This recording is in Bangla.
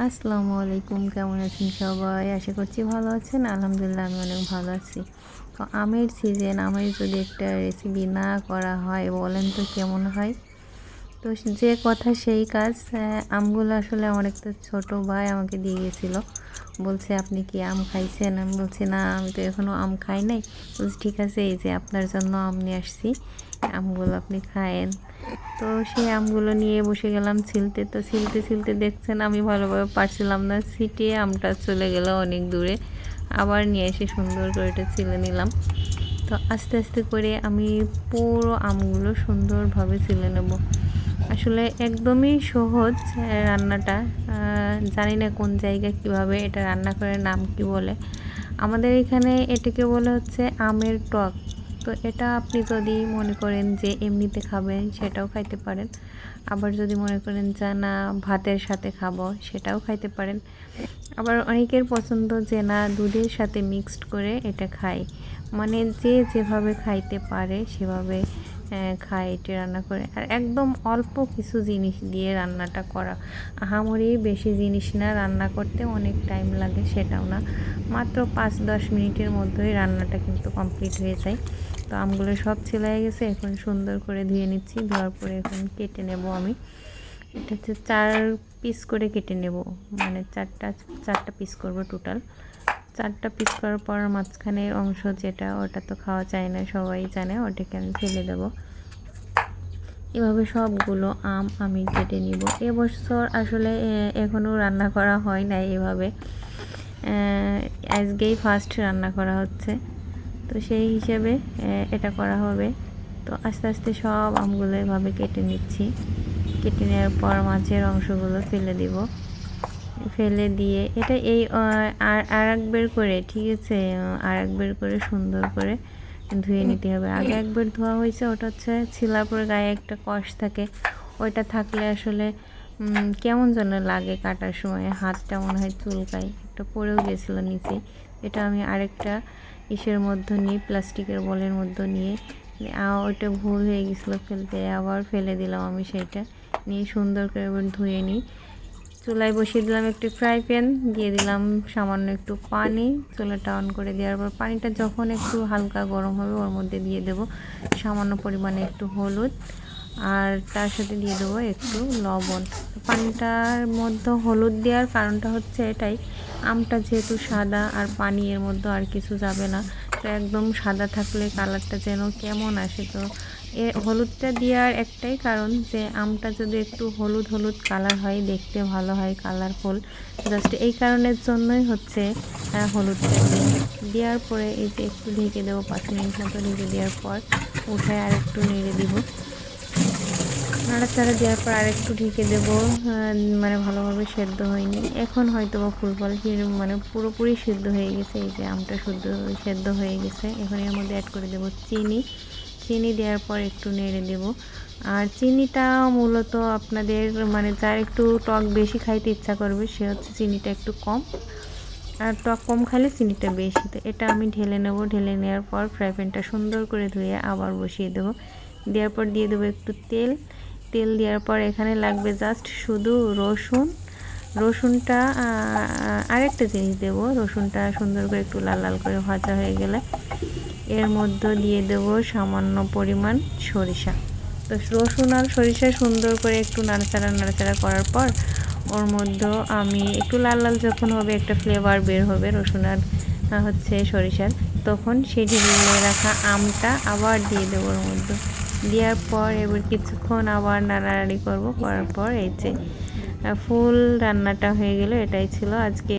আসসালামু আলাইকুম, কেমন আছেন সবাই? আশা করছি ভালো আছেন। আলহামদুলিল্লাহ আমি অনেক ভালো আছি। তো আমের সিজন, আমের যদি একটা রেসিপি না করা হয় বলেন তো কেমন হয়? তো যে কথা সেই কাজ। আমগুলো আসলে আমার একটা ছোট ভাই আমাকে দিয়ে গেছিলো, বলছে আপনি কি আম খাইছেন? আমি বলছি না, আমি তো এখনও আম খাই নাই। বলছি ঠিক আছে, এই যে আপনার জন্য আম নিয়ে আসছি, আমগুলো আপনি খায়েন। তো সেই আমগুলো নিয়ে বসে গেলাম ছিলতে। তো ছিলতে ছিলতে দেখছেন আমি ভালোভাবে পারছিলাম না, ছিটিয়ে আমটা চলে গেল অনেক দূরে। আবার নিয়ে এসে সুন্দর করে এটা ছিলে নিলাম। তো আস্তে আস্তে করে আমি পুরো আমগুলো সুন্দরভাবে ছিলে নেব। আসলে একদমই সহজ রান্নাটা। জানি না কোন জায়গায় কিভাবে এটা রান্না করে, নাম কি বলে। আমাদের এখানে এটাকে বলে হচ্ছে আমের টক। তো এটা আপনি যদি মনে করেন যে এমনিতে খাবেন সেটাও খাইতে পারেন, আবার যদি মনে করেন যে না ভাতের সাথে খাবো সেটাও খাইতে পারেন। আবার অনেকের পছন্দ যে না দুধের সাথে মিক্সড করে এটা খায়, মানে যে যেভাবে খাইতে পারে সেভাবে খায় এটা রান্না করে। আর একদম অল্প কিছু জিনিস দিয়ে রান্নাটা করা, আহামরি বেশি জিনিস না, রান্না করতে অনেক টাইম লাগে সেটাও না, মাত্র 5-10 মিনিটের মধ্যেই রান্নাটা কিন্তু কমপ্লিট হয়ে যায়। তো আমগুলো সব ছেলাই গেছে, এখন সুন্দর করে ধুয়ে নিচ্ছি। ধোয়ার পরে এখন কেটে নেব আমি। এটা হচ্ছে 4 পিস করে কেটে নেব, মানে চারটা পিস করব টোটাল। 4টা পিস করার পর মাঝখানের অংশ যেটা, ওটা তো খাওয়া যায় না, সবাই জানে, ওটাকে আমি ফেলে দেব। এভাবে সবগুলো আম আমি কেটে নিব। এবছর আসলে এখনও রান্না করা হয় না এভাবে, আজকেই ফার্স্ট রান্না করা হচ্ছে। তো সেই হিসেবে এটা করা হবে। তো আস্তে আস্তে সব আমগুলো এভাবে কেটে নিচ্ছি। কেটে নেওয়ার পর মাছের অংশগুলো ফেলে দিব। ফেলে দিয়ে এটা এই আর একবার করে, ঠিক আছে, আর একবার করে সুন্দর করে ধুয়ে নিতে হবে। আগে একবার ধোয়া হয়েছে, ওটা হচ্ছে ছিলার পরে গায়ে একটা কষ থাকে, ওইটা থাকলে আসলে কেমন যেন লাগে কাটার সময়, হাতটা মনে হয় চুলকায়, একটা পড়েও গেছিলো নিচে। এটা আমি আরেকটা ইসের মধ্যে নিয়ে, প্লাস্টিকের বলের মধ্যে নিয়ে, ওইটা ভুল হয়ে গেছিলো ফেলতে, আবার ফেলে দিলাম আমি। সেইটা নিয়ে সুন্দর করে এবার ধুয়ে নিই। চুলায় বসিয়ে দিলাম একটি ফ্রাই প্যান, দিয়ে দিলাম সামান্য একটু পানি। চুলাটা অন করে দেওয়ার পর পানিটা যখন একটু হালকা গরম হবে ওর মধ্যে দিয়ে দেব সামান্য পরিমাণে একটু হলুদ, আর তার সাথে দিয়ে দেবো একটু লবণ। পানিটার মধ্যে হলুদ দেওয়ার কারণটা হচ্ছে এটাই, আমটা যেহেতু সাদা আর পানি এর মধ্যে আর কিছু যাবে না, তো একদম সাদা থাকলে কালারটা যেন কেমন আসে। তো হলুদটা দেওয়ার একটাই কারণ যে আমটা যদি একটু হলুদ হলুদ কালার হয়, দেখতে ভালো হয়, কালারফুল, জাস্ট এই কারণের জন্যই হচ্ছে হলুদটা দেওয়ার পরে এই যে একটু ঢেকে দেবো, 5 মিনিট মতো ঢেকে দেওয়ার পর উঠায় আর একটু নেড়ে দিব। নাড়াচাড়া দেওয়ার পর আর একটু ঢেকে দেবো, মানে ভালোভাবে সেদ্ধ হয়নি, এখন হয়তো বা ফুলফল মানে পুরোপুরি সিদ্ধ হয়ে গেছে। এই যে আমটা সেদ্ধ হয়ে গেছে। এখন এর মধ্যে অ্যাড করে দেবো চিনি। চিনি দেওয়ার পর একটু নেড়ে দেব। আর চিনিটা মূলত আপনাদের মানে যার একটু টক বেশি খাইতে ইচ্ছা করবে সে হচ্ছে চিনিটা একটু কম, আর টক কম খাইলে চিনিটা বেশি। তো এটা আমি ঢেলে নেব। ঢেলে নেওয়ার পর ফ্রাই প্যানটা সুন্দর করে ধুয়ে আবার বসিয়ে দেবো। দেওয়ার পর দিয়ে দেবো একটু তেল। তেল দেওয়ার পর এখানে লাগবে জাস্ট শুধু রসুন। রসুনটা আরেকটা জিনিস দেব, রসুনটা সুন্দর করে একটু লাল লাল করে ভাজা হয়ে গেলে এর মধ্যে দিয়ে দেব সামান্য পরিমাণ সরিষা। তো রসুন আর সরিষা সুন্দর করে একটু নাড়াচাড়া করার পর ওর মধ্যে আমি একটু লাল লাল যখন হবে, একটা ফ্লেভার বের হবে রসুন আর হচ্ছে সরিষার, তখন সেই ঢেলে রাখা আমটা আবার দিয়ে দেবো ওর মধ্যে। দেওয়ার পর এবার কিছুক্ষণ আবার নাড়ানাড়ি করব। করার পর এই যে ফুল রান্নাটা হয়ে গেল। এটাই ছিল আজকে।